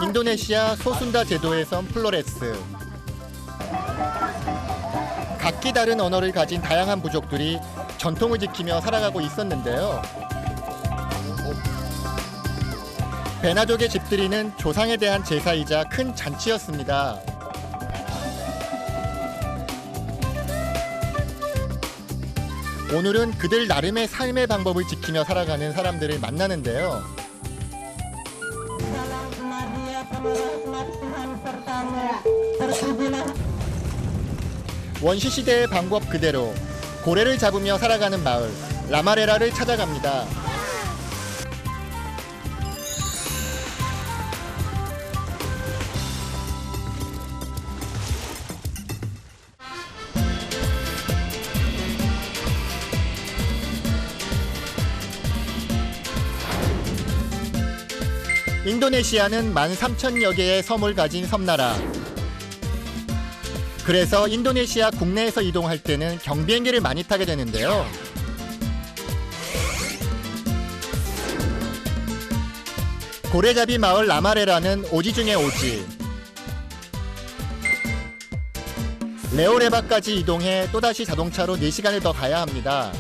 인도네시아 소순다 제도의 섬 플로레스. 각기 다른 언어를 가진 다양한 부족들이 전통을 지키며 살아가고 있었는데요. 베나족의 집들이는 조상에 대한 제사이자 큰 잔치였습니다. 오늘은 그들 나름의 삶의 방법을 지키며 살아가는 사람들을 만나는데요. 원시시대의 방법 그대로 고래를 잡으며 살아가는 마을 라마레라를 찾아갑니다. 인도네시아는 13,000여 개의 섬을 가진 섬나라. 그래서 인도네시아 국내에서 이동할 때는 경비행기를 많이 타게 되는데요. 고래잡이 마을 라마레라는 오지 중의 오지. 레오레바까지 이동해 또다시 자동차로 4시간을 더 가야 합니다.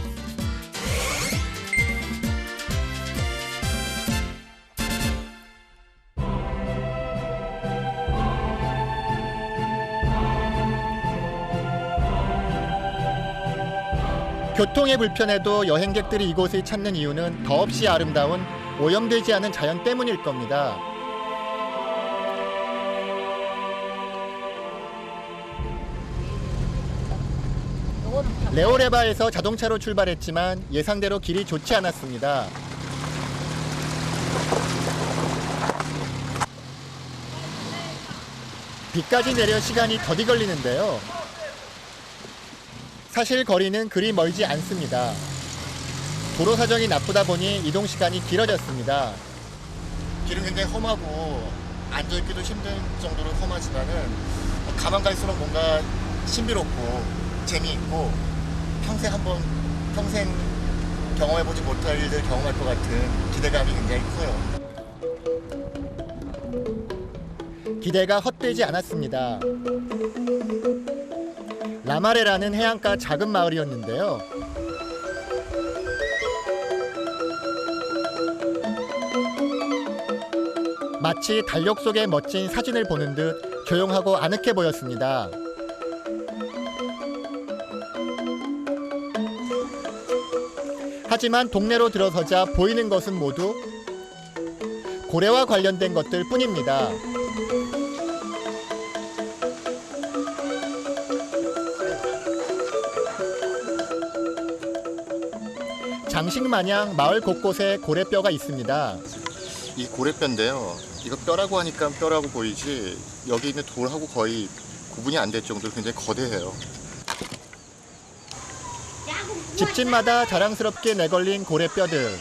교통의 불편에도 여행객들이 이곳을 찾는 이유는 더없이 아름다운 오염되지 않은 자연 때문일 겁니다. 레오레바에서 자동차로 출발했지만 예상대로 길이 좋지 않았습니다. 비까지 내려 시간이 더디 걸리는데요. 사실 거리는 그리 멀지 않습니다. 도로 사정이 나쁘다 보니 이동 시간이 길어졌습니다. 길은 굉장히 험하고 앉아있기도 힘든 정도로 험하지만은 가만 갈수록 뭔가 신비롭고 재미있고 평생 경험해보지 못할 일들 경험할 것 같은 기대감이 굉장히 커요. 기대가 헛되지 않았습니다. 라마레라는 해안가 작은 마을이었는데요. 마치 달력 속의 멋진 사진을 보는 듯 조용하고 아늑해 보였습니다. 하지만 동네로 들어서자 보이는 것은 모두 고래와 관련된 것들 뿐입니다. 장식 마냥 마을 곳곳에 고래뼈가 있습니다. 이 고래뼈인데요. 이거 뼈라고 하니까 뼈라고 보이지 여기 있는 돌하고 거의 구분이 안 될 정도로 굉장히 거대해요. 집집마다 자랑스럽게 내걸린 고래뼈들.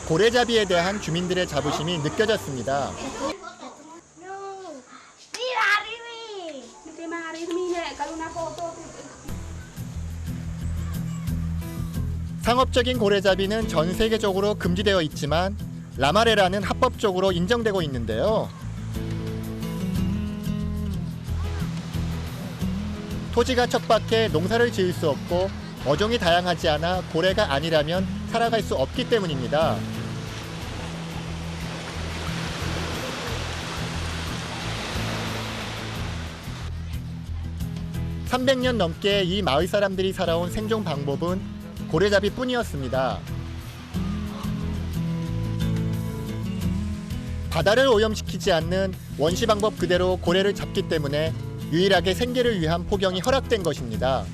고래잡이에 대한 주민들의 자부심이 느껴졌습니다. 상업적인 고래잡이는 전 세계적으로 금지되어 있지만 라마레라는 합법적으로 인정되고 있는데요. 토지가 척박해 농사를 지을 수 없고 어종이 다양하지 않아 고래가 아니라면 살아갈 수 없기 때문입니다. (300년) 넘게 이 마을 사람들이 살아온 생존 방법은 고래잡이뿐이었습니다. 바다를 오염시키지 않는 원시 방법 그대로 고래를 잡기 때문에 유일하게 생계를 위한 포경이 허락된 것입니다.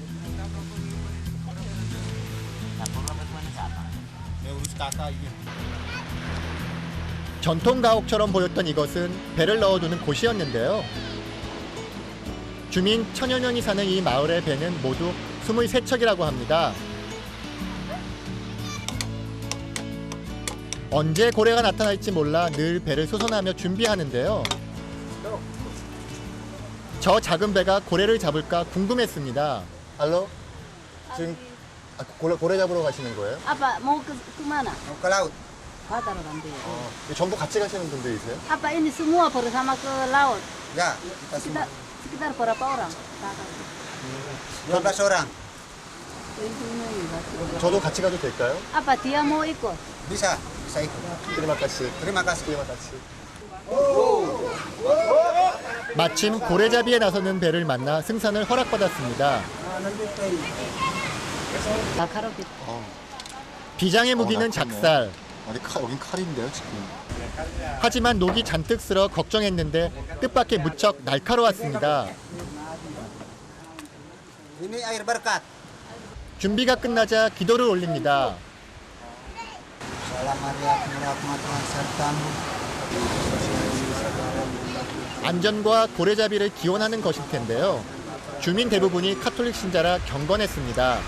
전통 가옥처럼 보였던 이것은 배를 넣어두는 곳이었는데요. 주민 1000여 명이 사는 이 마을의 배는 모두 23척이라고 합니다. 언제 고래가 나타날지 몰라 늘 배를 수선하며 준비하는데요. 저 작은 배가 고래를 잡을까 궁금했습니다. 알로? 지금 고래 잡으러 가시는 거예요? Apa mau ke mana? Mau ke laut. 바다로 간대요. 전부 같이 가시는 분들이세요? Apa ini semua baru sama ke laut. Ya, kita semua. Sekitar berapa orang? 12 orang. 저도 같이 가도 될까요? Apa dia mau ikut? Bisa, bisa ikut. Terima kasih. Terima kasih. Terima kasih. 마침 고래잡이에 나서는 배를 만나 승선을 허락받았습니다. 날카롭게. 비장의 무기는 낙하네. 작살. 아니, 여긴 칼인데요, 지금. 하지만 녹이 잔뜩 쓸어 걱정했는데 뜻밖의 무척 날카로웠습니다. Ini air berkat. 준비가 끝나자 기도를 올립니다. Salam Maria, penuh rahmat Tuhan sertamu. 안전과 고래잡이를 기원하는 것일 텐데요. 주민 대부분이 카톨릭 신자라 경건했습니다.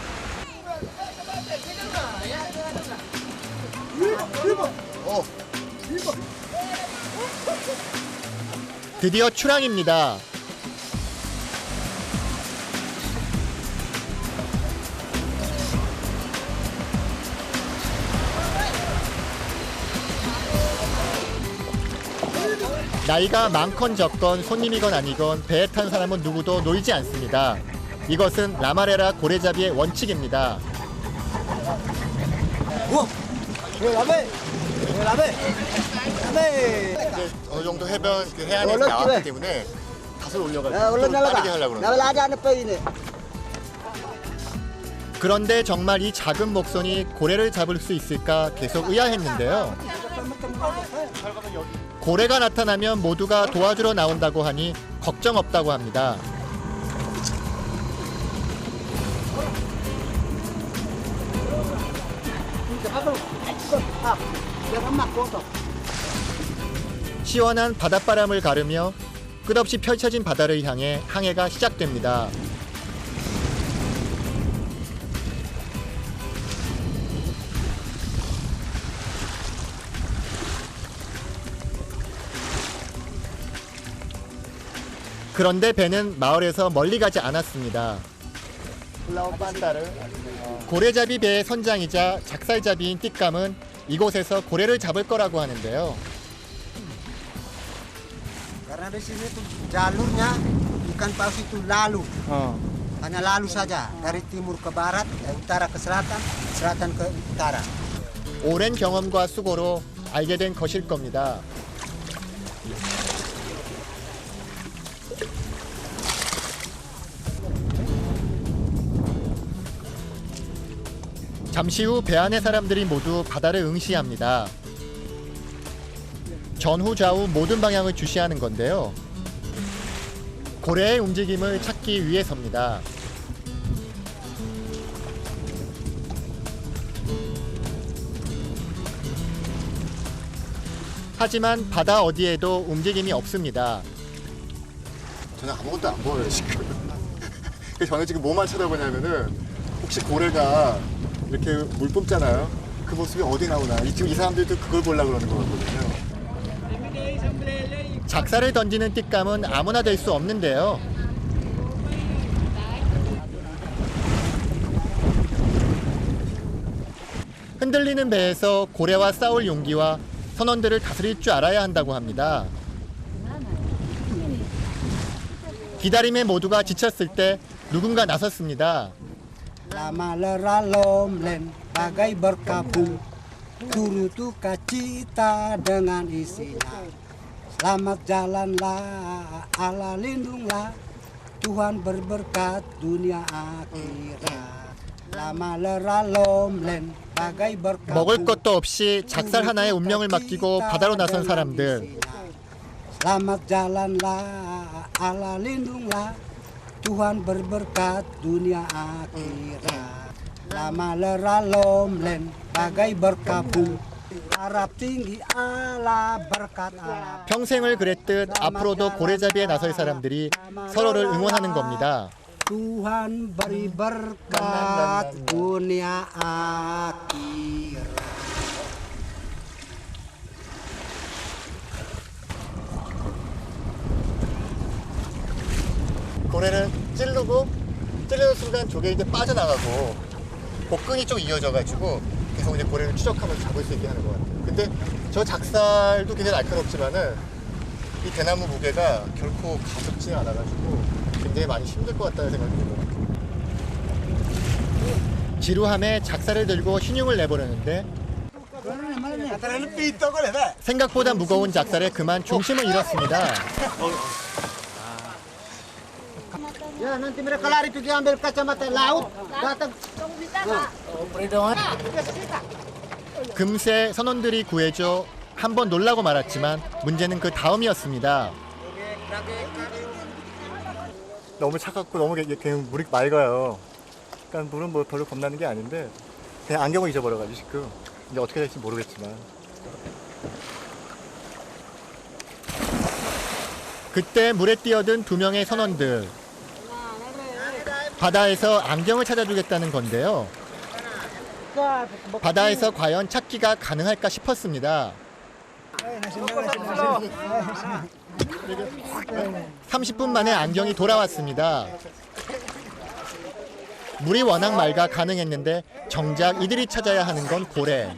드디어 출항입니다. 나이가 많건 적건 손님이건 아니건 배에 탄 사람은 누구도 놀지 않습니다. 이것은 라마레라 고래잡이의 원칙입니다. 이제 어느 정도 해변 해안에서 나왔기 때문에 닷을 올려가지고 좀 빠르게 하려고 그러는데 그런데 정말 이 작은 목선이 고래를 잡을 수 있을까 계속 의아했는데요. 고래가 나타나면 모두가 도와주러 나온다고 하니 걱정 없다고 합니다. 시원한 바닷바람을 가르며 끝없이 펼쳐진 바다를 향해 항해가 시작됩니다. 그런데 배는 마을에서 멀리 가지 않았습니다. 고래잡이 배의 선장이자 작살잡이인 띠감은 이곳에서 고래를 잡을 거라고 하는데요. Karena di sini tuh jalurnya ikan paus itu lalu. Hanya lalu saja dari timur ke barat, utara ke selatan, selatan ke utara. 오랜 경험과 수고로 알게 된 것일 겁니다. 잠시 후 배 안의 사람들이 모두 바다를 응시합니다. 전후 좌우 모든 방향을 주시하는 건데요. 고래의 움직임을 찾기 위해서입니다. 하지만 바다 어디에도 움직임이 없습니다. 저는 아무것도 안 보여요 지금. 그래서 저는 지금 뭐만 쳐다보냐면은 혹시 고래가 이렇게 물 뿜잖아요. 그 모습이 어디 나오나. 지금 이 사람들도 그걸 보려고 그러는 거거든요. 작살을 던지는 띠감은 아무나 될 수 없는데요. 흔들리는 배에서 고래와 싸울 용기와 선원들을 다스릴 줄 알아야 한다고 합니다. 기다림에 모두가 지쳤을 때 누군가 나섰습니다. Lama leralom len bagai berkabung turut duka cita dengan isinya. Selamat jalanlah, Allah lindunglah, Tuhan berberkat dunia akhirat. Lama leralom len bagai berkabung 먹을 것도 없이 작살 하나에 운명을 맡기고 바다로 나선 사람들. Selamat jalanlah, Allah lindunglah, Tuhan berberkat dunia akhirat. Lama leralom len bagai berkabung harap tinggi Allah berkat Allah. 평생을 그랬듯 앞으로도 고래잡이에 나설 사람들이 서로를 응원하는 겁니다. Tuhan beri berkat dunia akhirat. 고래는 찌르는 순간 조개 이제 빠져나가고 복근이 좀 이어져가지고 계속 이제 고래를 추적하면서 잡을 수 있게 하는 것 같아요. 근데 저 작살도 굉장히 날카롭지만은 이 대나무 무게가 결코 가볍지 않아가지고 굉장히 많이 힘들 것 같다는 생각이 드는 것 같아요. 지루함에 작살을 들고 신용을 내보려는데 생각보다 무거운 작살에 그만 중심을 잃었습니다. Ya, nanti mereka lari pergi ambil kacamata laut. Datang. 금세 선원들이 구해줘 한번 놀라고 말았지만 문제는 그 다음이었습니다. 너무 차갑고 너무 그냥 물이 맑아요. 그러니까 물은 뭐 별로 겁나는 게 아닌데 그냥 안경을 잊어버려가지고 지금 이제 어떻게 될지 모르겠지만 그때 물에 뛰어든 2명의 선원들. 바다에서 안경을 찾아주겠다는 건데요. 바다에서 과연 찾기가 가능할까 싶었습니다. 30분 만에 안경이 돌아왔습니다. 물이 워낙 맑아 가능했는데 정작 이들이 찾아야 하는 건 고래.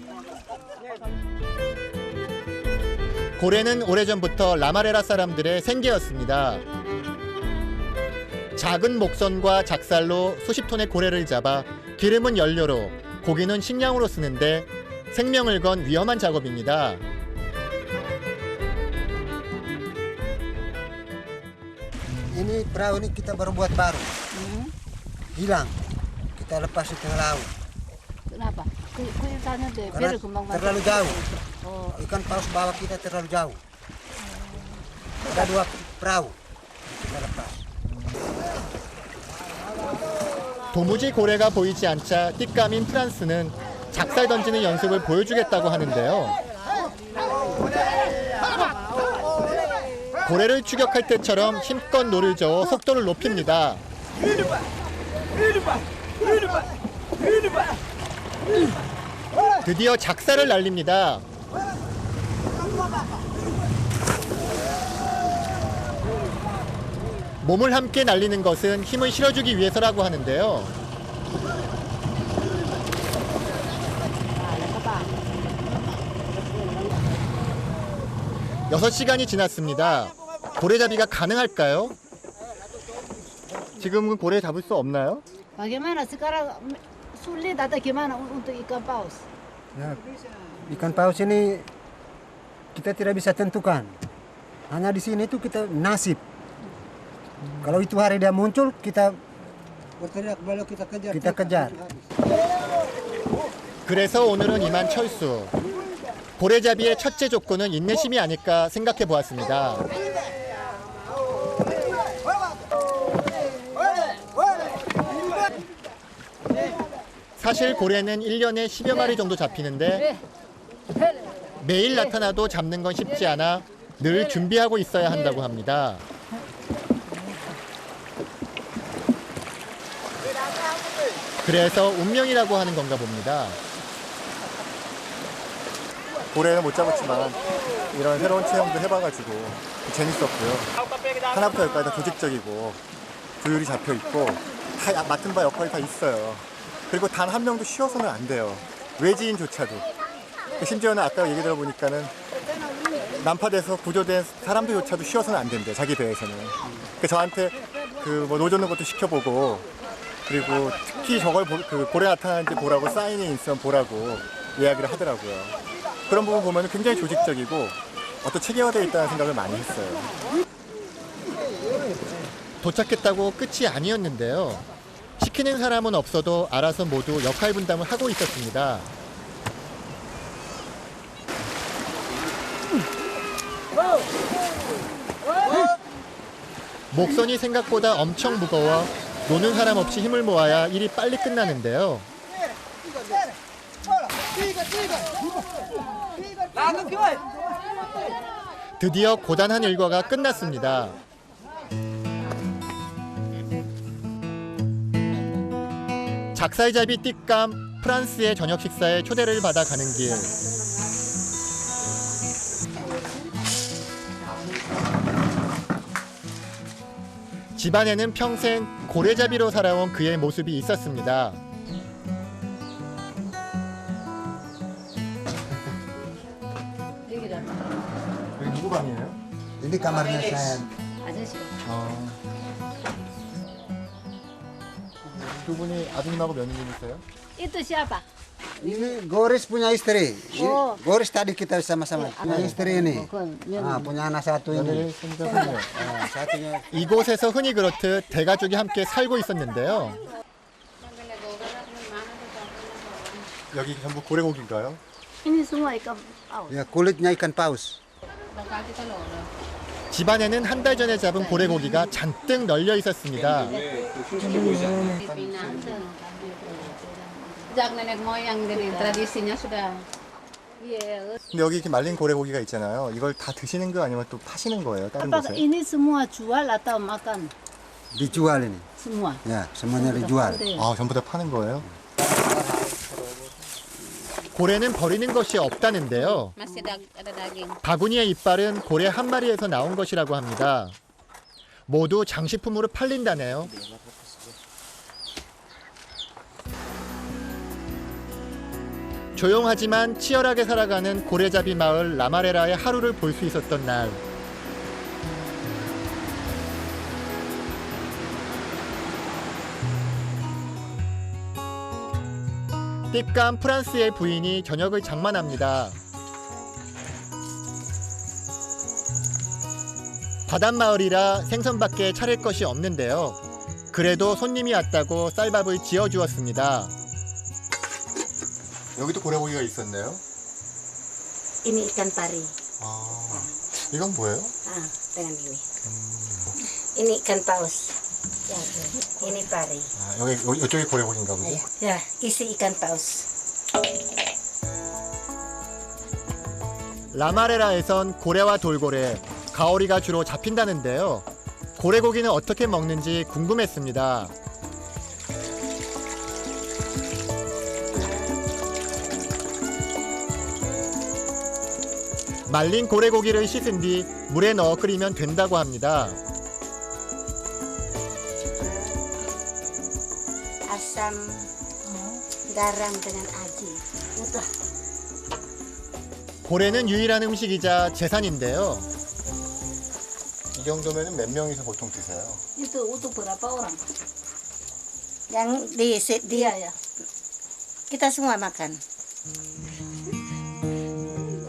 고래는 오래전부터 라마레라 사람들의 생계였습니다. 작은 목선과 작살로 수십 톤의 고래를 잡아 기름은 연료로, 고기는 식량으로 쓰는데 생명을 건 위험한 작업입니다. Ini perahu ini kita baru buat baru. Hilang. Kita lepas di tengah laut. Kenapa? Kuil ta는데 Karena 배를 금방 terlalu jauh. Ikan paus bawa kita terlalu jauh. Ada 2 perahu. Kita lepas. 도무지 고래가 보이지 않자 띠까민 프란스는 작살 던지는 연습을 보여주겠다고 하는데요. 고래를 추격할 때처럼 힘껏 노를 저어 속도를 높입니다. 드디어 작살을 날립니다. 몸을 함께 날리는 것은 힘을 실어주기 위해서라고 하는데요. 여섯 시간이 지났습니다. 고래잡이가 가능할까요? 지금은 고래 잡을 수 없나요? Bagaimana sekarang sulit atau gimana untuk ikan paus? Ya, ikan paus ini kita tidak bisa tentukan. Hanya di sini itu kita nasib. Kalau itu hari dia muncul, kita berteriak balik kita kejar. 그래서 오늘은 이만 철수. 고래잡이의 첫째 조건은 인내심이 아닐까 생각해 보았습니다. 사실 고래는 1년에 10여 마리 정도 잡히는데 매일 나타나도 잡는 건 쉽지 않아 늘 준비하고 있어야 한다고 합니다. 그래서 운명이라고 하는 건가 봅니다. 고래는 못 잡았지만 이런 새로운 체험도 해봐가지고 재밌었고요. 하나부터 열까지 다 조직적이고 조율이 잡혀있고 다 맡은 바 역할이 다 있어요. 그리고 단 한 명도 쉬어서는 안 돼요. 외지인조차도. 심지어는 아까 얘기 들어보니까는 난파돼서 구조된 사람들조차도 쉬어서는 안 된대요. 자기 배에서는. 저한테 뭐 노젓는 것도 시켜보고 그리고 특히 저걸 고래 나타나는지 보라고 사인이 있으면 보라고 이야기를 하더라고요. 그런 부분 보면 굉장히 조직적이고 어떤 체계화되어 있다는 생각을 많이 했어요. 도착했다고 끝이 아니었는데요. 시키는 사람은 없어도 알아서 모두 역할 분담을 하고 있었습니다. 목선이 생각보다 엄청 무거워 노는 사람 없이 힘을 모아야 일이 빨리 끝나는데요. 드디어 고단한 일과가 끝났습니다. 작살잡이 띠감 프란스의 저녁 식사에 초대를 받아 가는 길. 집안에는 평생 고래잡이로 살아온 그의 모습이 있었습니다. 누구 방이에요? Ini kamarnya saya. 아저씨가. 두 분이 아드님하고 며느님이세요? Itu siapa? Ini Goris punya istri. Oh. Goris tadi kita sama-sama punya istri ini. Bukan, Punya anak satu ini. 며느리 손자분이요. Satunya 이곳에서 흔히 그렇듯 대가족이 함께 살고 있었는데요. 여기 전부 고래고기인가요? Ini semua ikan paus. ya kulitnya ikan paus. 집안에는 한 달 전에 잡은 고래고기가 잔뜩 널려 있었습니다. Sejak nenek moyang dari tradisinya sudah. Iya. 근데 여기 이렇게 말린 고래고기가 있잖아요. 이걸 다 드시는 거 아니면 또 파시는 거예요? 다른 Apakah 곳에? ini semua jual atau makan? Dijual ini. Semua. Ya, semuanya dijual. 네. 아, 전부 다 파는 거예요? 고래는 버리는 것이 없다는데요. Masih ada daging. 바구니의 이빨은 고래 한 마리에서 나온 것이라고 합니다. 모두 장식품으로 팔린다네요. 조용하지만 치열하게 살아가는 고래잡이 마을 라마레라의 하루를 볼 수 있었던 날. 띠감 프란스의 부인이 저녁을 장만합니다. 바닷마을이라 생선밖에 차릴 것이 없는데요. 그래도 손님이 왔다고 쌀밥을 지어주었습니다. 여기도 고래고기가 있었네요. Ini ikan pari. 아, 이건 뭐예요? Dengan ini. Ini ikan paus. Ya, ini pari. 아, 여기 이쪽이 고래고기인가 보지? Ya, isi ikan paus. 라마레라에선 고래와 돌고래, 가오리가 주로 잡힌다는데요. 고래고기는 어떻게 먹는지 궁금했습니다. 말린 고래고기를 씻은 뒤 물에 넣어 끓이면 된다고 합니다. Asam, garam dengan aji. Udah. 고래는 유일한 음식이자 재산인데요. 이 정도면 몇 명이서 보통 드세요? Itu untuk berapa orang? Yang di Iya ya. kita semua makan.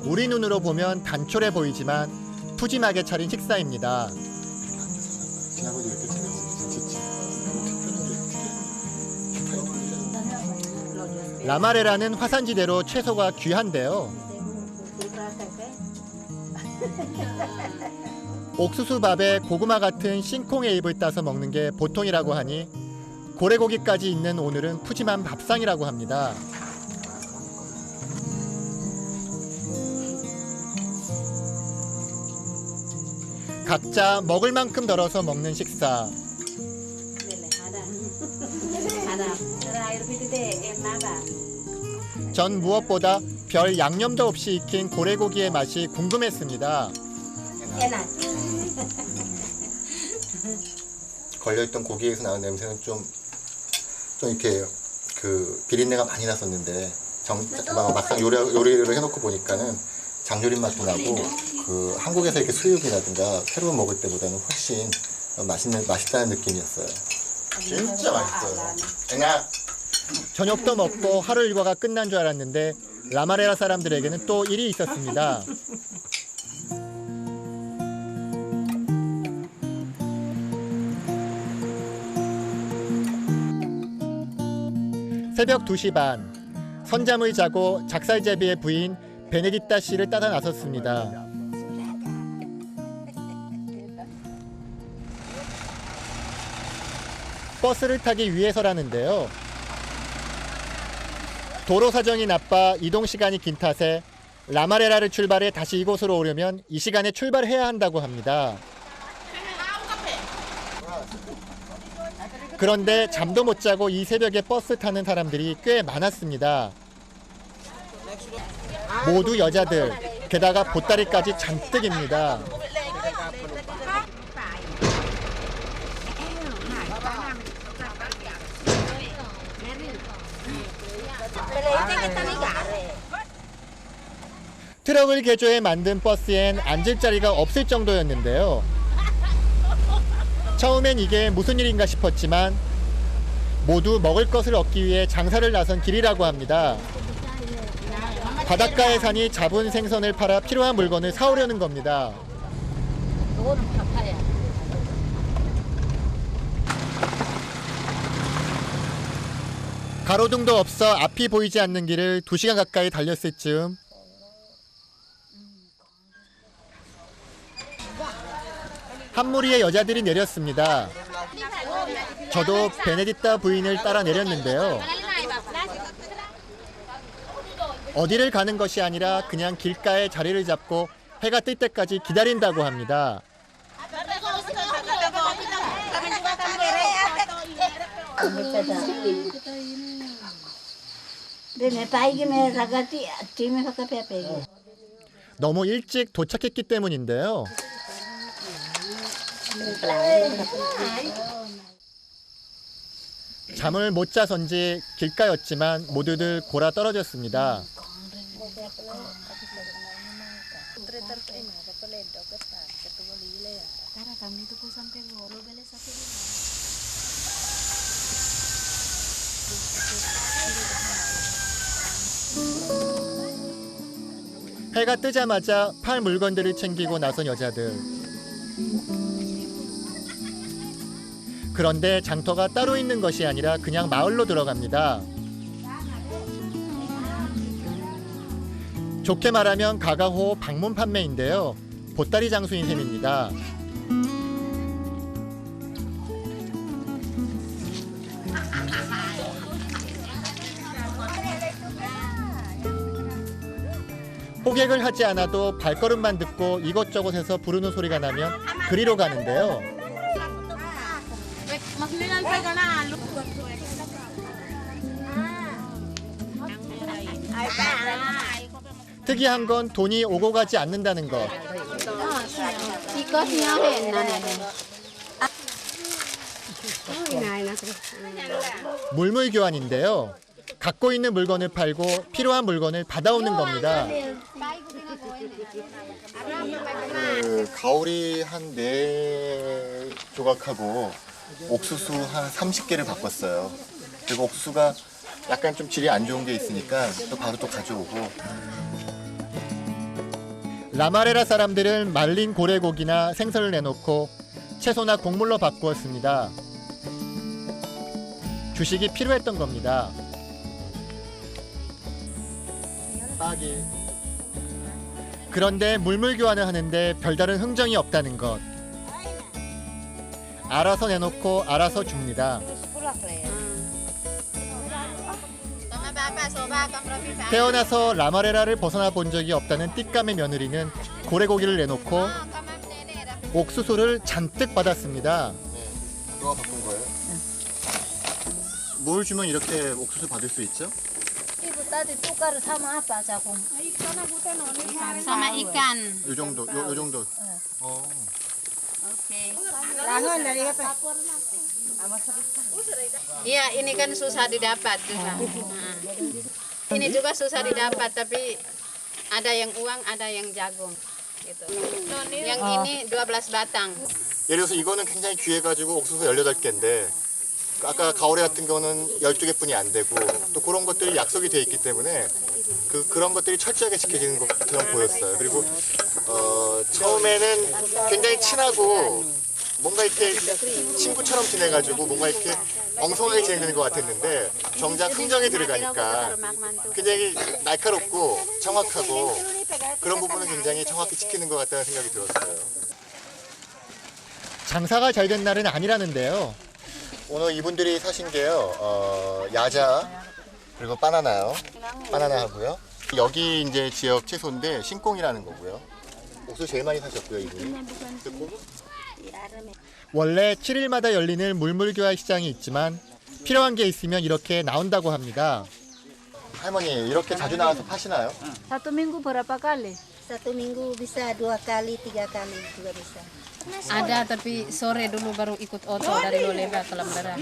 우리 눈으로 보면 단촐해 보이지만 푸짐하게 차린 식사입니다. 지나고 이렇게 지내고 라마레라는 화산지대로 채소가 귀한데요. 옥수수밥에 고구마 같은 싱콩의 잎을 따서 먹는 게 보통이라고 하니 고래고기까지 있는 오늘은 푸짐한 밥상이라고 합니다. 각자 먹을 만큼 덜어서 먹는 식사. 전 무엇보다 별 양념도 없이 익힌 고래고기의 맛이 궁금했습니다. Enak. 걸려있던 고기에서 나는 냄새는 좀 이렇게 그 비린내가 많이 났었는데 막상 요리를 해놓고 보니까는 장조림 맛도 나고 그 한국에서 이렇게 수육이라든가 새로 먹을 때보다는 훨씬 맛있다는 느낌이었어요. 진짜 맛있어요. 그냥 저녁도 먹고 하루 일과가 끝난 줄 알았는데 라마레라 사람들에게는 또 일이 있었습니다. 새벽 2시 반, 선잠을 자고 작살제비의 부인 베네디타 씨를 따라 나섰습니다. 버스를 타기 위해서라는데요. 도로 사정이 나빠 이동 시간이 긴 탓에 라마레라를 출발해 다시 이곳으로 오려면 이 시간에 출발해야 한다고 합니다. 그런데 잠도 못 자고 이 새벽에 버스 타는 사람들이 꽤 많았습니다. 모두 여자들, 게다가 보따리까지 잔뜩입니다. 트럭을 개조해 만든 버스엔 앉을 자리가 없을 정도였는데요. 처음엔 이게 무슨 일인가 싶었지만 모두 먹을 것을 얻기 위해 장사를 나선 길이라고 합니다. 바닷가에 사니 잡은 생선을 팔아 필요한 물건을 사오려는 겁니다. 가로등도 없어 앞이 보이지 않는 길을 2시간 가까이 달렸을 즈음 한 무리의 여자들이 내렸습니다. 저도 베네디타 부인을 따라 내렸는데요. 어디를 가는 것이 아니라 그냥 길가에 자리를 잡고 해가 뜰 때까지 기다린다고 합니다. 너무 일찍 도착했기 때문인데요. 잠을 못 자선지 길가였지만 모두들 골아 떨어졌습니다. 해가 뜨자마자 팔 물건들을 챙기고 나선 여자들. 그런데 장터가 따로 있는 것이 아니라 그냥 마을로 들어갑니다. 좋게 말하면 가가호 방문 판매인데요. 보따리 장수인 셈입니다. 호객을 하지 않아도 발걸음만 듣고 이곳저곳에서 부르는 소리가 나면 그리로 가는데요. 특이한 건 돈이 오고 가지 않는다는 것. 물물 교환인데요. 갖고 있는 물건을 팔고 필요한 물건을 받아오는 겁니다. 가오리 한 4조각하고 옥수수 한 30개를 바꿨어요. 그리고 옥수수가 약간 좀 질이 안 좋은 게 있으니까 또 바로 또 가져오고. 라마레라 사람들은 말린 고래고기나 생선을 내놓고 채소나 곡물로 바꾸었습니다. 주식이 필요했던 겁니다. 빠기. 그런데 물물 교환을 하는데 별다른 흥정이 없다는 것. 알아서 내놓고 알아서 줍니다. 태어나서 라마레라를 벗어나 본 적이 없다는 띠까의 며느리는 고래고기를 내놓고 옥수수를 잔뜩 받았습니다. 누가 바꾼 거예요? 뭘 주면 이렇게 옥수수 받을 수 있죠? Sama ikan. 요 정도, 요 정도. Iya, ini kan susah didapat juga. Ini juga susah didapat, tapi ada yang uang, ada yang jagung. Gitu. Yang ini 12 batang. 예를 들어서 이거는 굉장히 귀해가지고 옥수수 18개인데 아까 가오리 같은 거는 12개뿐이 안 되고 또 그런 것들이 약속이 돼 있기 때문에 그런 것들이 철저하게 지켜지는 것처럼 보였어요. 그리고 처음에는 굉장히 친하고 뭔가 이렇게 친구처럼 지내가지고 뭔가 이렇게 엉성하게 진행되는 것 같았는데 정작 흥정이 들어가니까 굉장히 날카롭고 정확하고 그런 부분은 굉장히 정확히 지키는 것 같다는 생각이 들었어요. 장사가 잘 된 날은 아니라는데요. 오늘 이분들이 사신 게요, 야자 그리고 바나나요. 바나나 하고요. 여기 이제 지역 채소인데 신꽁이라는 거고요. 옥수수 제일 많이 사셨고요, 이분이. 원래 7일마다 열리는 물물교환 시장이 있지만 필요한 게 있으면 이렇게 나온다고 합니다. 할머니 이렇게 자주 나와서 파시나요? Satu minggu berapa kali? Satu minggu bisa 2 kali, 3 kali juga bisa. Ada tapi sore dulu baru ikut oto dari Loleba ke Lembara.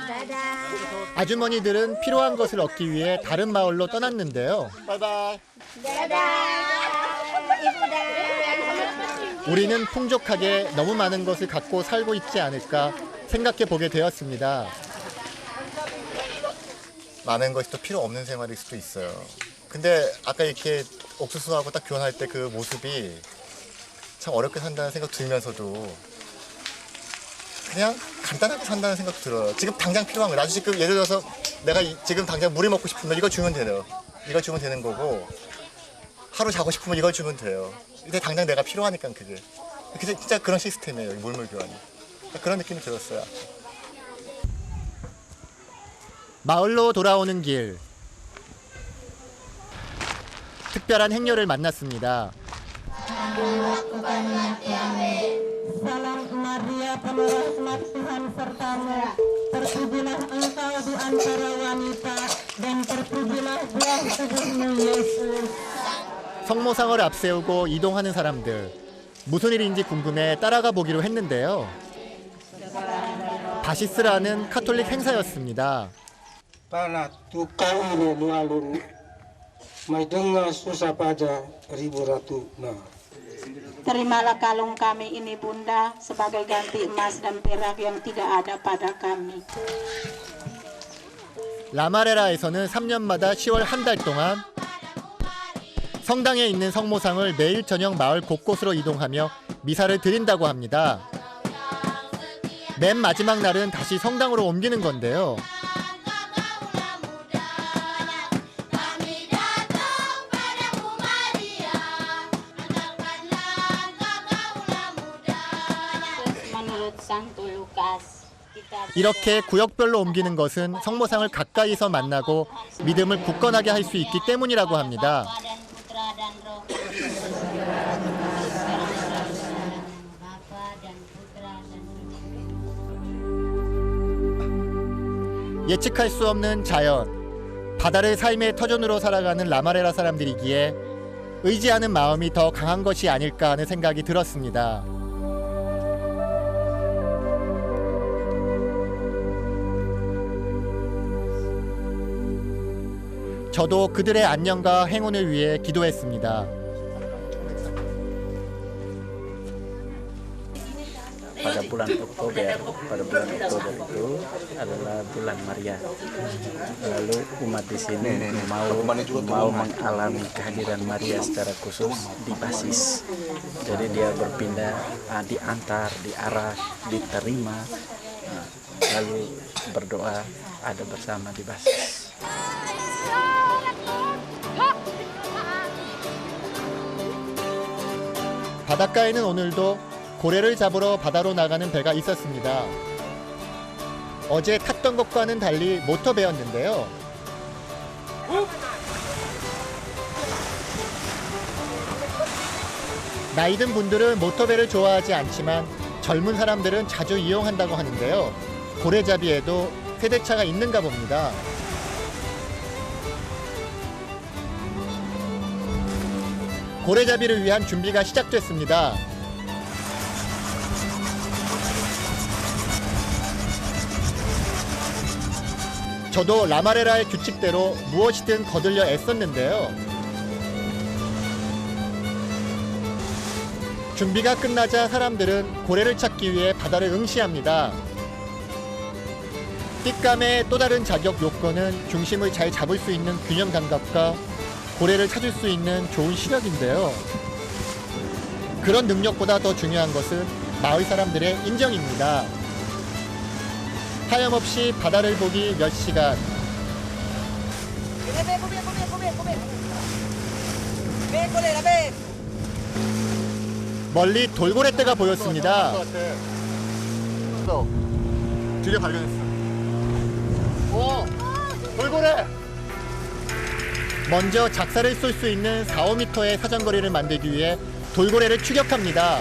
Dadah. 아주머니들은 필요한 것을 얻기 위해 다른 마을로 떠났는데요. 바이바이. 우리는 풍족하게 너무 많은 것을 갖고 살고 있지 않을까 생각해 보게 되었습니다. 많은 것이 또 필요 없는 생활일 수도 있어요. 근데 아까 이렇게 옥수수하고 딱 교환할 때 그 모습이 참 어렵게 산다는 생각 들면서도 그냥 간단하게 산다는 생각 들어요. 지금 당장 필요한 거. 나도 지금 예를 들어서 내가 지금 당장 물을 먹고 싶으면 이거 주면 돼요. 이거 주면 되는 거고 하루 자고 싶으면 이걸 주면 돼요. 근데 당장 내가 필요하니까 그게. 그게 진짜 그런 시스템이에요. 이 물물 교환이. 그런 느낌이 들었어요. 마을로 돌아오는 길. 특별한 행렬을 만났습니다. Salam Maria penuh rahmat Tuhan sertamu. Terpujilah engkau di antara wanita dan terpujilah buah tubuhmu Yesus. 성모상을 앞세우고 이동하는 사람들. 무슨 일인지 궁금해 따라가 보기로 했는데요. 바시스라는 카톨릭 행사였습니다. Pala tukang ini nualun may dengar susah pada ribu ratu na. Terimalah kalung kami ini Bunda sebagai ganti emas dan perak yang tidak ada pada kami. 라마레라에서는 3년마다 10월 한 달 동안 성당에 있는 성모상을 매일 저녁 마을 곳곳으로 이동하며 미사를 드린다고 합니다. 맨 마지막 날은 다시 성당으로 옮기는 건데요. Menurut Santo Lukas, 이렇게 구역별로 옮기는 것은 성모상을 가까이서 만나고 믿음을 굳건하게 할 수 있기 때문이라고 합니다. 예측할 수 없는 자연, 바다를 삶의 터전으로 살아가는 라마레라 사람들이기에 의지하는 마음이 더 강한 것이 아닐까 하는 생각이 들었습니다. 저도 그들의 안녕과 행운을 위해 기도했습니다. Pada bulan Oktober itu adalah bulan Maria. Lalu umat di sini mau mengalami kehadiran Maria secara khusus di Basis. Jadi dia berpindah, diantar, diarah, diterima, lalu berdoa ada bersama di Basis. 바닷가에는 오늘도 고래를 잡으러 바다로 나가는 배가 있었습니다. 어제 탔던 것과는 달리 모터배였는데요. 나이든 분들은 모터배를 좋아하지 않지만 젊은 사람들은 자주 이용한다고 하는데요. 고래잡이에도 세대차가 있는가 봅니다. 고래잡이를 위한 준비가 시작됐습니다. 저도 라마레라의 규칙대로 무엇이든 거들려 애썼는데요. 준비가 끝나자 사람들은 고래를 찾기 위해 바다를 응시합니다. 띠감의 또 다른 자격 요건은 중심을 잘 잡을 수 있는 균형 감각과 고래를 찾을 수 있는 좋은 시력인데요. 그런 능력보다 더 중요한 것은 마을 사람들의 인정입니다. 하염없이 바다를 보기 몇 시간. 멀리 돌고래떼가 보였습니다. 드디어 발견했어. 오, 돌고래! 먼저 작사를 쏠 수 있는 4~5m의 사정거리를 만들기 위해 돌고래를 추격합니다.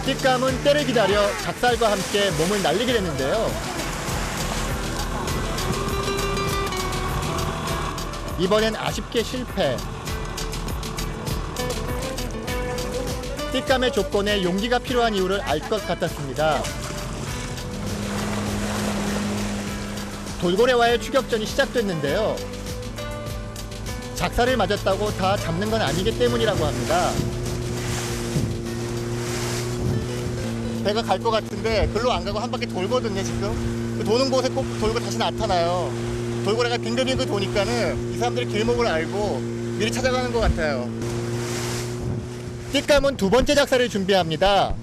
띠감은 때를 기다려 작살과 함께 몸을 날리게 됐는데요. 이번엔 아쉽게 실패. 띠감의 조건에 용기가 필요한 이유를 알 것 같았습니다. 돌고래와의 추격전이 시작됐는데요. 작살을 맞았다고 다 잡는 건 아니기 때문이라고 합니다. 배가 갈 것 같은데 글로 안 가고 한 바퀴 돌거든요, 지금. 그 도는 곳에 꼭 돌고 다시 나타나요. 돌고래가 빙글빙글 도니까는 이 사람들이 길목을 알고 미리 찾아가는 것 같아요. 띠감은 두 번째 작살을 준비합니다.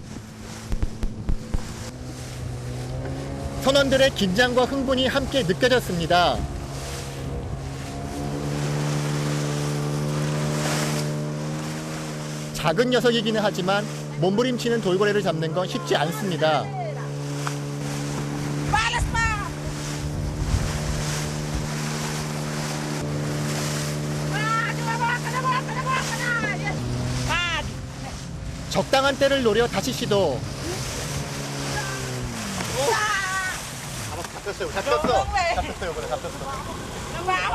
선원들의 긴장과 흥분이 함께 느껴졌습니다. 작은 녀석이기는 하지만 몸부림치는 돌고래를 잡는 건 쉽지 않습니다. 적당한 때를 노려 다시 시도. 잡혔어요. 잡혔어요. 이번에 잡혔어.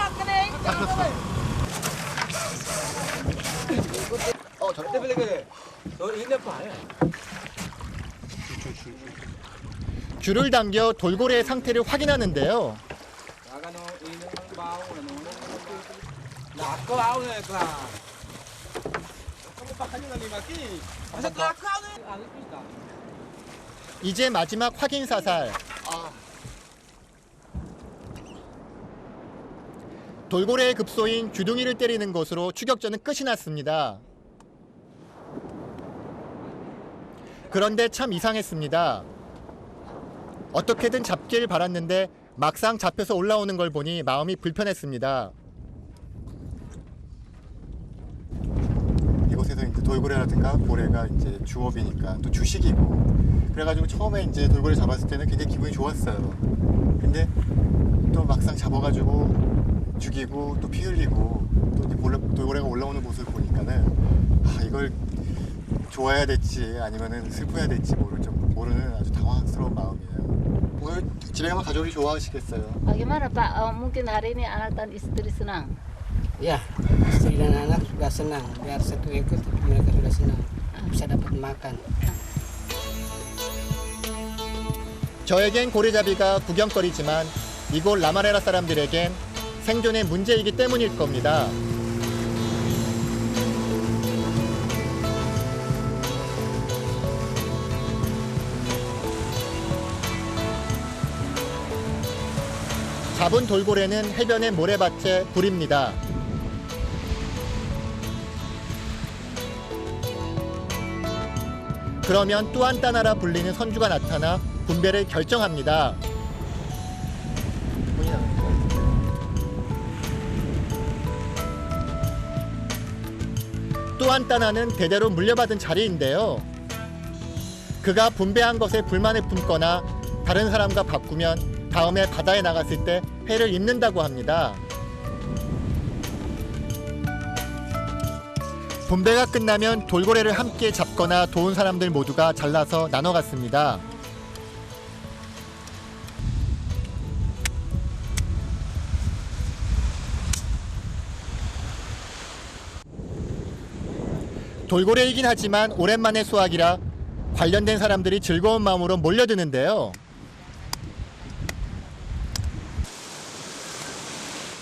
줄을 당겨 돌고래의 상태를 확인하는데요. 이제 마지막 확인 사살. 돌고래의 급소인 주둥이를 때리는 것으로 추격전은 끝이 났습니다. 그런데 참 이상했습니다. 어떻게든 잡기를 바랐는데 막상 잡혀서 올라오는 걸 보니 마음이 불편했습니다. 이곳에서 이제 돌고래라든가 고래가 이제 주업이니까 또 주식이고 그래가지고 처음에 이제 돌고래 잡았을 때는 굉장히 기분이 좋았어요. 근데 또 막상 잡아가지고 죽이고 또 피 흘리고 또 이제 돌고래가 올라오는 모습을 보니까는 이걸 좋아해야 될지 아니면은 슬퍼해야 될지 모르는 아주 당황스러운 마음이에요. 오늘 집에 가면 가족이 좋아하시겠어요. Bagaimana Pak? Mungkin hari ini anak dan istri senang. Ya, istri dan anak sudah senang. Biar satu ekor mereka sudah senang. Bisa dapat makan. 저에겐 고래잡이가 구경거리지만 이곳 라마레라 사람들에겐 생존의 문제이기 때문일 겁니다. 잡은 돌고래는 해변의 모래밭에 부립니다. 그러면 뚜안따나라 불리는 선주가 나타나 분배를 결정합니다. 뚜안따나는 대대로 물려받은 자리인데요. 그가 분배한 것에 불만을 품거나 다른 사람과 바꾸면 다음에 바다에 나갔을 때 해를 입는다고 합니다. 분배가 끝나면 돌고래를 함께 잡거나 도운 사람들 모두가 잘라서 나눠 갔습니다. 돌고래이긴 하지만 오랜만에 수확이라 관련된 사람들이 즐거운 마음으로 몰려드는데요.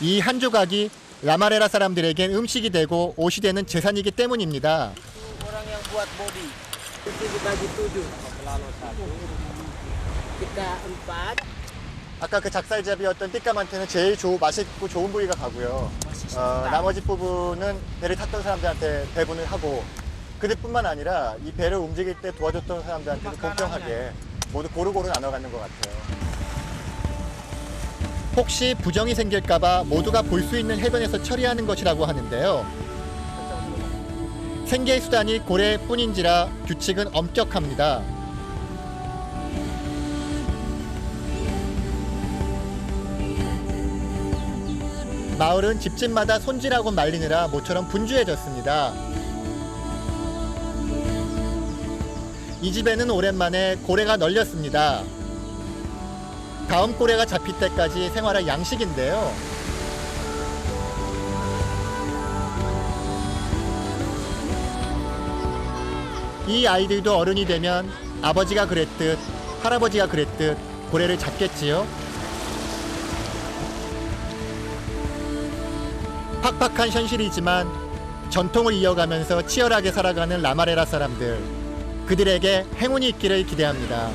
이 한 조각이 라마레라 사람들에겐 음식이 되고 옷이 되는 재산이기 때문입니다. Orang yang buat body itu dibagi 7. Lalu 1. Kita 4. 아까 그 작살잡이였던 띠감한테는 제일 맛있고 좋은 부위가 가고요. 나머지 부분은 배를 탔던 사람들한테 배분을 하고 그들뿐만 아니라 이 배를 움직일 때 도와줬던 사람들한테도 공평하게 모두 고루고루 나눠 갖는 것 같아요. 혹시 부정이 생길까봐 모두가 볼 수 있는 해변에서 처리하는 것이라고 하는데요. 생계의 수단이 고래뿐인지라 규칙은 엄격합니다. 마을은 집집마다 손질하고 말리느라 모처럼 분주해졌습니다. 이 집에는 오랜만에 고래가 널렸습니다. 다음 고래가 잡힐 때까지 생활할 양식인데요. 이 아이들도 어른이 되면 아버지가 그랬듯 할아버지가 그랬듯 고래를 잡겠지요. 팍팍한 현실이지만 전통을 이어가면서 치열하게 살아가는 라마레라 사람들, 그들에게 행운이 있기를 기대합니다.